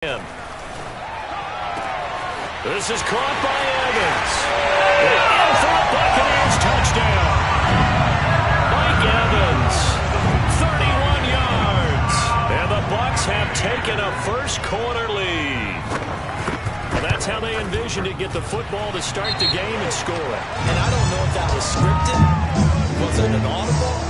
him. This is caught by Evans. And for a Buccaneers touchdown. Mike Evans, 31 yards. And the Bucs have taken a first quarter lead. Well, that's how they envisioned it, get the football to start the game and score it. And I don't know if that was scripted. Was it an audible?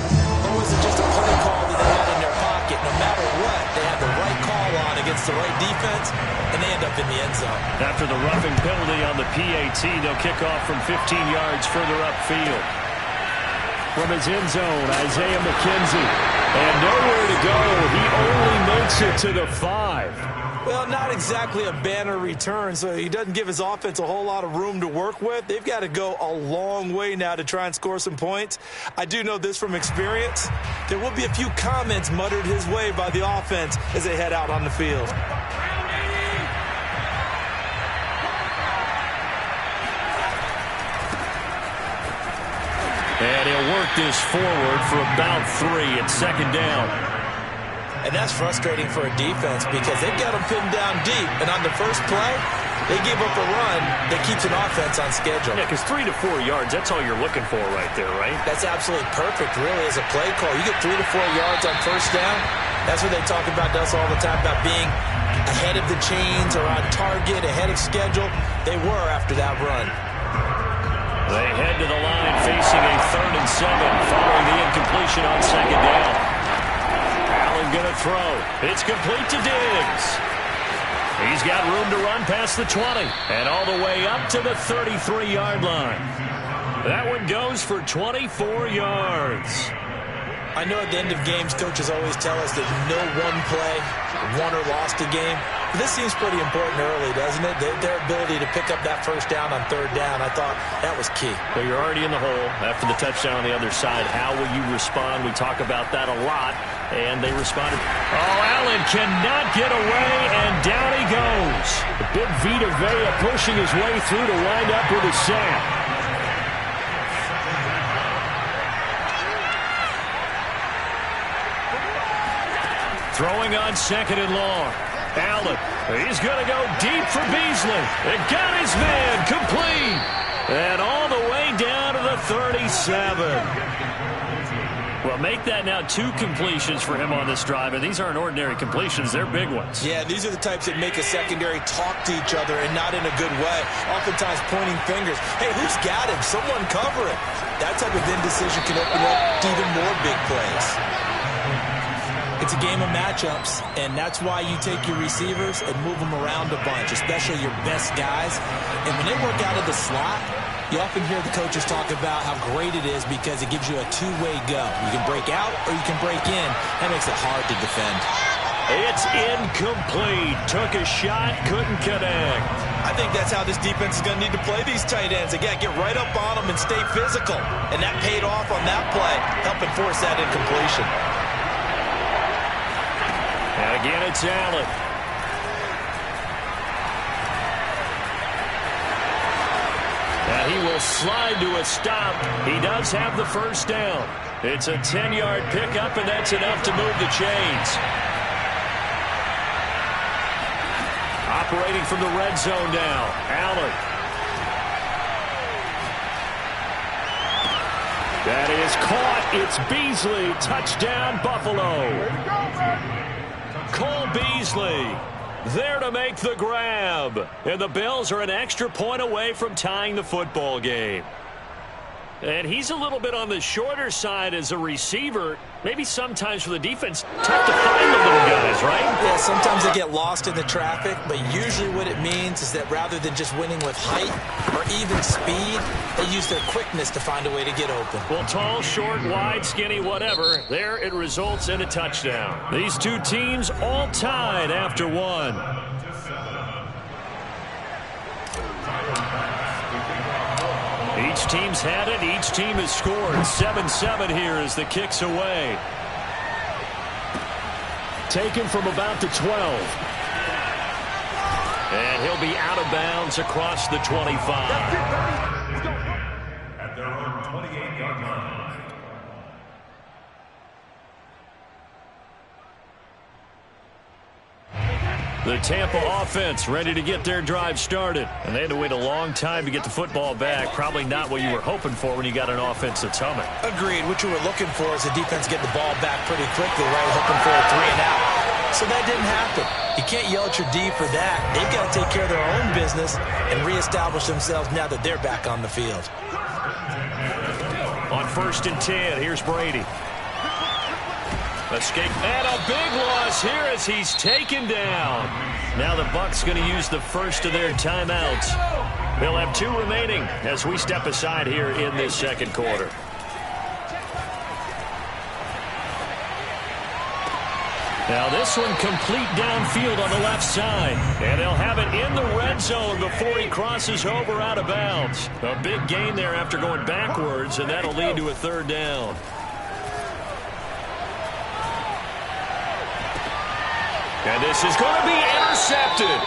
Or was it just a play call that they had in their pocket? No matter what, they had the right call on against the right defense, and they end up in the end zone. After the roughing penalty on the PAT, they'll kick off from 15 yards further upfield. From his end zone, Isaiah McKenzie. And nowhere to go. He only makes it to the 5. Well, not exactly a banner return, so he doesn't give his offense a whole lot of room to work with. They've got to go a long way now to try and score some points. I do know this from experience. There will be a few comments muttered his way by the offense as they head out on the field. And he'll work this forward for about 3 at second down. And that's frustrating for a defense because they've got them pinned down deep. And on the first play, they give up a run that keeps an offense on schedule. Yeah, because 3 to 4 yards, that's all you're looking for right there, right? That's absolutely perfect, really, as a play call. You get 3 to 4 yards on first down. That's what they talk about us all the time, about being ahead of the chains or on target, ahead of schedule. They were after that run. They head to the line facing a 3rd and 7 following the incompletion on second down. Allen going to throw. It's complete to Diggs. He's got room to run past the 20 and all the way up to the 33-yard line. That one goes for 24 yards. I know at the end of games, coaches always tell us that no one play won or lost a game. But this seems pretty important early, doesn't it? Their ability to pick up that first down on 3rd down, I thought that was key. Well, you're already in the hole after the touchdown on the other side. How will you respond? We talk about that a lot, and they responded. Oh, Allen cannot get away, and down he goes. The big Vita Vea pushing his way through to wind up with a sack. Throwing on 2nd and long. Allen, he's going to go deep for Beasley. It got his man complete. And all the way down to the 37. Well, make that now 2 completions for him on this drive. And these aren't ordinary completions. They're big ones. Yeah, these are the types that make a secondary talk to each other and not in a good way. Oftentimes pointing fingers. Hey, who's got him? Someone cover it. That type of indecision can open up to even more big plays. It's a game of matchups, and that's why you take your receivers and move them around a bunch, especially your best guys. And when they work out of the slot, you often hear the coaches talk about how great it is because it gives you a two-way go. You can break out or you can break in. That makes it hard to defend. It's incomplete. Took a shot, couldn't connect. I think that's how this defense is going to need to play these tight ends. Again, get right up on them and stay physical. And that paid off on that play, helping force that incompletion. And again, it's Allen. And he will slide to a stop. He does have the first down. It's a 10-yard pickup, and that's enough to move the chains. Operating from the red zone now, Allen. That is caught. It's Beasley. Touchdown, Buffalo. Cole Beasley there to make the grab. And the Bills are an extra point away from tying the football game. And he's a little bit on the shorter side as a receiver. Maybe sometimes for the defense, tough to find the little guys, right? Yeah, sometimes they get lost in the traffic, but usually what it means is that rather than just winning with height or even speed, they use their quickness to find a way to get open. Well, tall, short, wide, skinny, whatever, there it results in a touchdown. These two teams all tied after one. Each team's had it. Each team has scored. 7-7 here as the kick's away. Taken from about the 12. And he'll be out of bounds across the 25. At their own 28-yard line. The Tampa offense ready to get their drive started. And they had to wait a long time to get the football back. Probably not what you were hoping for when you got an offense that's humming. Agreed. What you were looking for is the defense get the ball back pretty quickly, right? Hoping for a 3 and out. So that didn't happen. You can't yell at your D for that. They've got to take care of their own business and reestablish themselves now that they're back on the field. On 1st and 10, here's Brady. Escape and a big loss here as he's taken down. Now the Bucs going to use the first of their timeouts. They'll have 2 remaining as we step aside here in this second quarter. Now this one complete downfield on the left side. And they'll have it in the red zone before he crosses over out of bounds. A big gain there after going backwards, and that'll lead to a 3rd down. And this is going to be intercepted.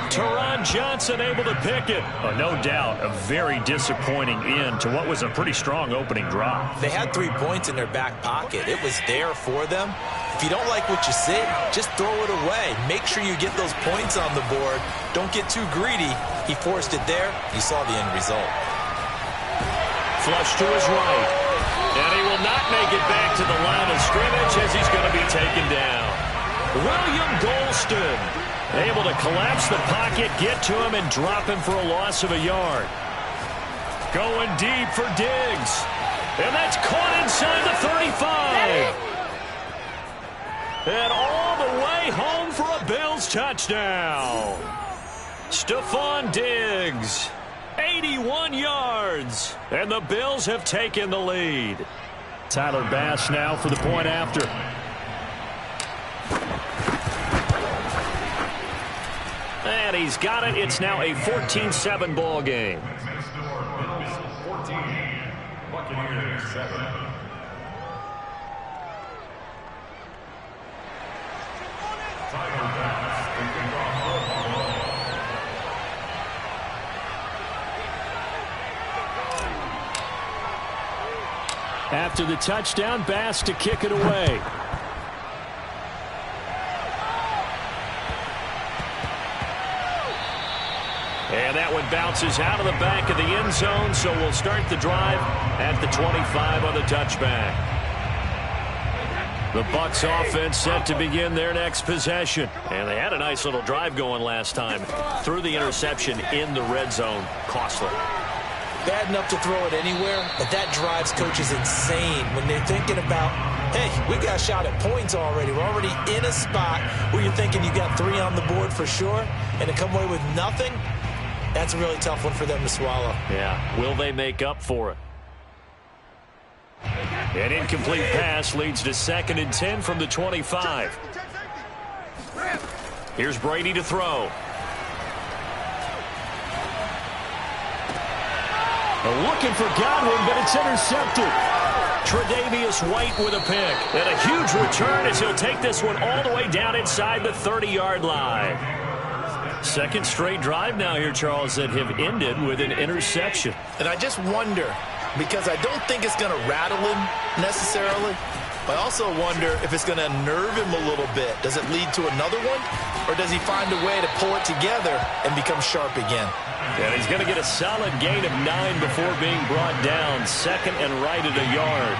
Teron Johnson able to pick it. Oh, no doubt a very disappointing end to what was a pretty strong opening drive. They had 3 points in their back pocket. It was there for them. If you don't like what you see, just throw it away. Make sure you get those points on the board. Don't get too greedy. He forced it there. You saw the end result. Flush to his right. And he will not make it back to the line of scrimmage as he's going to be taken down. William Golston able to collapse the pocket, get to him, and drop him for a loss of a yard. Going deep for Diggs. And that's caught inside the 35. And all the way home for a Bills touchdown. Stephon Diggs, 81 yards. And the Bills have taken the lead. Tyler Bass now for the point after. And he's got it. It's now a 14-7 ball game. After the touchdown, Bass to kick it away. And that one bounces out of the back of the end zone, so we'll start the drive at the 25 on the touchback. The Bucs offense set to begin their next possession. And they had a nice little drive going last time. Threw the interception in the red zone. Costly. Bad enough to throw it anywhere, but that drives coaches insane when they're thinking about, hey, we got a shot at points already. We're already in a spot where you're thinking you got 3 on the board for sure, and to come away with nothing, that's a really tough one for them to swallow. Yeah, will they make up for it? An incomplete pass leads to 2nd and 10 from the 25. Here's Brady to throw. Looking for Godwin, but it's intercepted. Tre'Davious White with a pick. And a huge return as he'll take this one all the way down inside the 30-yard line. Second straight drive now here, Charles, that have ended with an interception. And I just wonder, because I don't think it's going to rattle him necessarily, but I also wonder if it's going to unnerve him a little bit. Does it lead to another one? Or does he find a way to pull it together and become sharp again? And he's going to get a solid gain of 9 before being brought down. 2nd and right at a yard.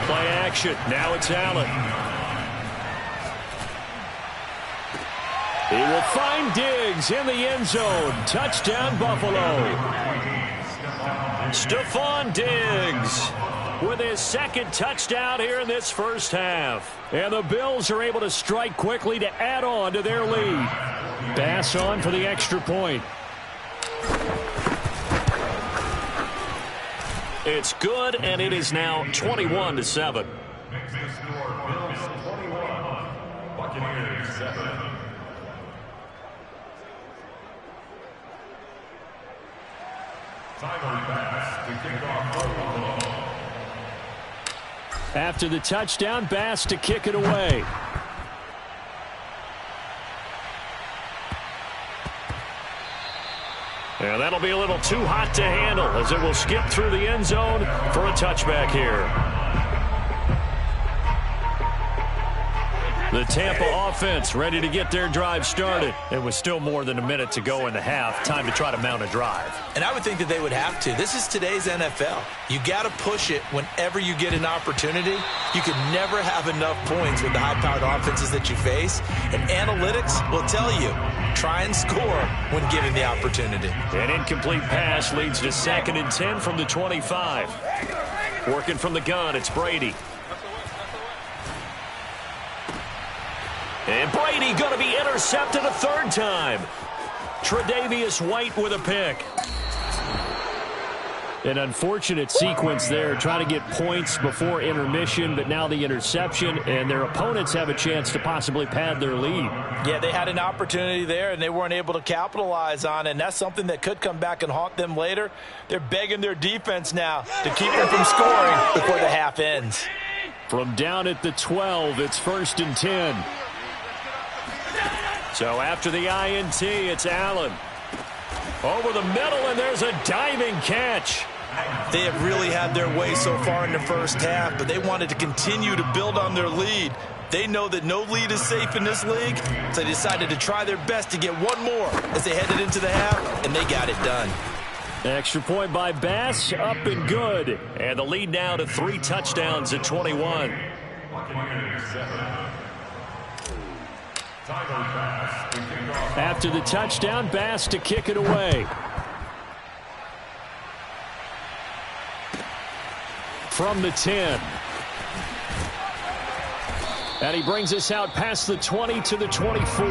Play action. Now it's Allen. He will find Diggs in the end zone. Touchdown, Buffalo. Stephon Diggs with his 2nd touchdown here in this first half. And the Bills are able to strike quickly to add on to their lead. Bass on for the extra point. It's good, and it is now 21-7. After the touchdown, Bass to kick it away. And that'll be a little too hot to handle as it will skip through the end zone for a touchback here. The Tampa offense ready to get their drive started. It was still more than a minute to go in the half. Time to try to mount a drive. And I would think that they would have to. This is today's NFL. You got to push it whenever you get an opportunity. You can never have enough points with the high-powered offenses that you face. And analytics will tell you, try and score when given the opportunity. An incomplete pass leads to 2nd and 10 from the 25. Working from the gun, it's Brady. And Brady going to be intercepted a 3rd time. Tre'Davious White with a pick. An unfortunate sequence there, trying to get points before intermission, but now the interception, and their opponents have a chance to possibly pad their lead. Yeah, they had an opportunity there, and they weren't able to capitalize on it, and that's something that could come back and haunt them later. They're begging their defense now to keep them from scoring before the half ends. From down at the 12, it's 1st and 10. So after the INT, it's Allen. Over the middle, and there's a diving catch. They have really had their way so far in the first half, but they wanted to continue to build on their lead. They know that no lead is safe in this league, so they decided to try their best to get one more as they headed into the half, and they got it done. Extra point by Bass, up and good. And the lead now to 3 touchdowns at 21. After the touchdown, Bass to kick it away. From the 10. And he brings us out past the 20 to the 24.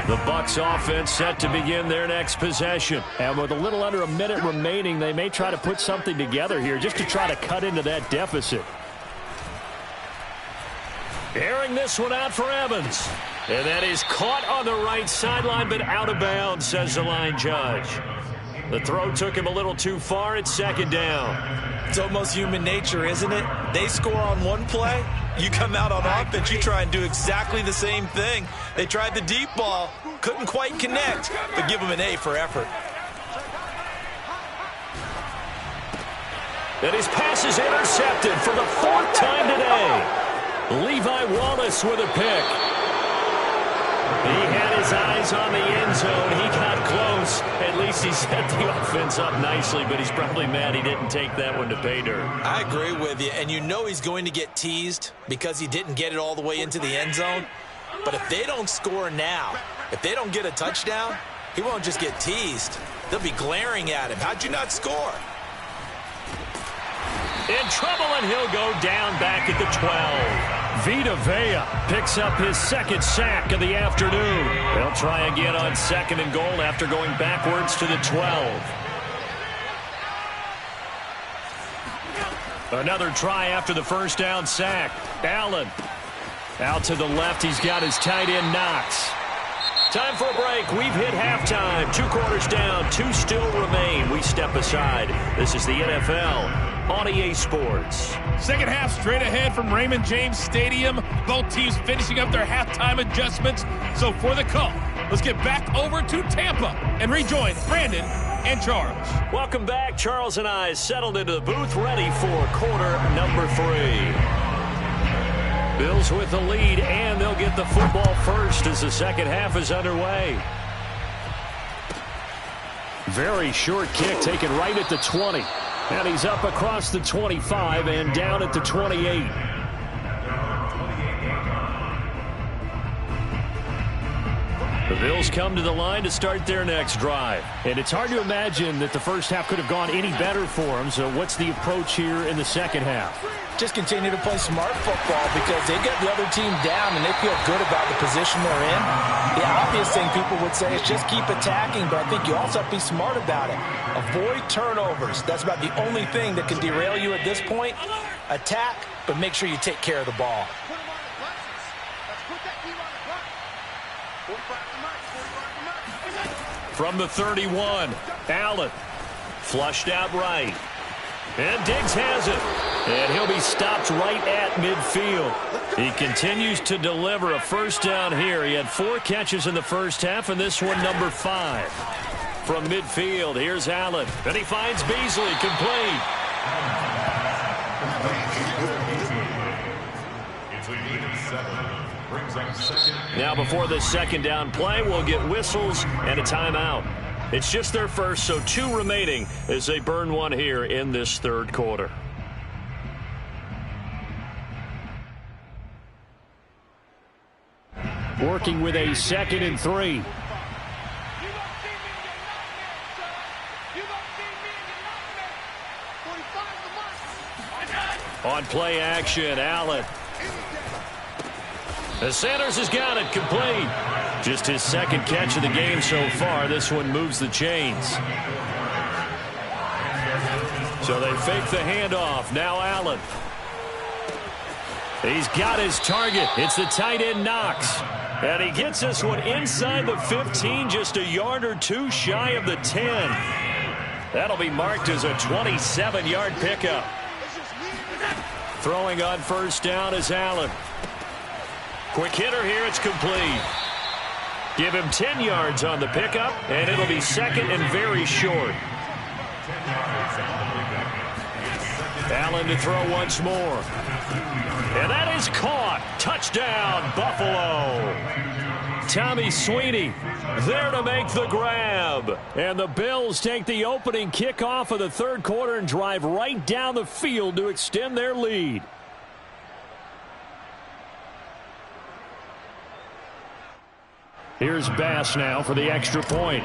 The Bucs offense set to begin their next possession. And with a little under a minute remaining, they may try to put something together here just to try to cut into that deficit. Airing this one out for Evans. And that is caught on the right sideline, but out of bounds, says the line judge. The throw took him a little too far. It's 2nd down. It's almost human nature, isn't it? They score on one play. You come out on offense, you try and do exactly the same thing. They tried the deep ball, couldn't quite connect, but give them an A for effort. And his pass is intercepted for the 4th time today. Levi Wallace with a pick. He had his eyes on the end zone. He got close. At least he set the offense up nicely, but he's probably mad he didn't take that one to pay dirt. I agree with you, and you know he's going to get teased because he didn't get it all the way into the end zone. But if they don't score now, if they don't get a touchdown, he won't just get teased. They'll be glaring at him. How'd you not score? In trouble, and he'll go down back at the 12. Vita Vea picks up his 2nd sack of the afternoon. They'll try again on 2nd and goal after going backwards to the 12. Another try after the 1st down sack. Allen out to the left. He's got his tight end Knox. Time for a break. We've hit halftime. 2 quarters down. 2 still remain. We step aside. This is the NFL on EA Sports. Second half straight ahead from Raymond James Stadium. Both teams finishing up their halftime adjustments. So for the call, let's get back over to Tampa and rejoin Brandon and Charles. Welcome back. Charles and I settled into the booth, ready for quarter number 3. Bills with the lead, and they'll get the football first as the second half is underway. Very short kick taken right at the 20. And he's up across the 25 and down at the 28. The Bills come to the line to start their next drive. And it's hard to imagine that the first half could have gone any better for them. So what's the approach here in the second half? Just continue to play smart football because they get the other team down and they feel good about the position they're in. The obvious thing people would say is just keep attacking, but I think you also have to be smart about it. Avoid turnovers. That's about the only thing that can derail you at this point. Attack, but make sure you take care of the ball. From the 31, Allen flushed out right. And Diggs has it. And he'll be stopped right at midfield. He continues to deliver a first down here. He had 4 catches in the first half, and this one number 5. From midfield, here's Allen. And he finds Beasley, complete. Now before the second down play, we'll get whistles and a timeout. It's just their first, so 2 remaining as they burn one here in this third quarter. Working with a 2nd and 3. On play action, Allen. The Sanders has got it, complete. Just his 2nd catch of the game so far. This one moves the chains. So they fake the handoff. Now Allen. He's got his target. It's the tight end Knox. And he gets this one inside the 15, just a yard or 2 shy of the 10. That'll be marked as a 27-yard pickup. Throwing on first down is Allen. Quick hitter here, it's complete. Give him 10 yards on the pickup, and it'll be 2nd and very short. Allen to throw once more. And that is caught. Touchdown, Buffalo. Tommy Sweeney there to make the grab. And the Bills take the opening kickoff of the third quarter and drive right down the field to extend their lead. Here's Bass now for the extra point.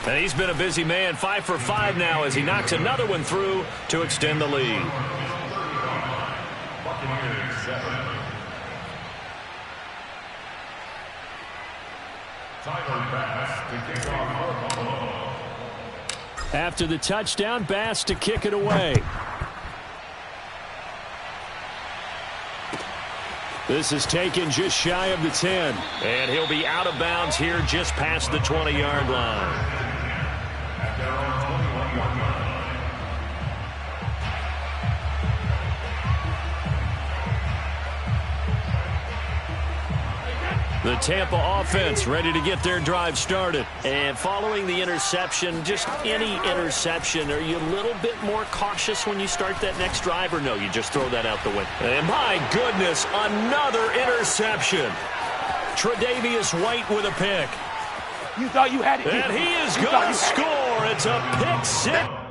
And he's been a busy man, 5 for 5 now as he knocks another one through to extend the lead. After the touchdown, Bass to kick it away. This is taken just shy of the 10. And he'll be out of bounds here just past the 20-yard line. The Tampa offense ready to get their drive started. And following the interception, just any interception, are you a little bit more cautious when you start that next drive, or no, you just throw that out the window? And my goodness, another interception. Tre'Davious White with a pick. You thought you had it. And he is going to score. It's a pick 6.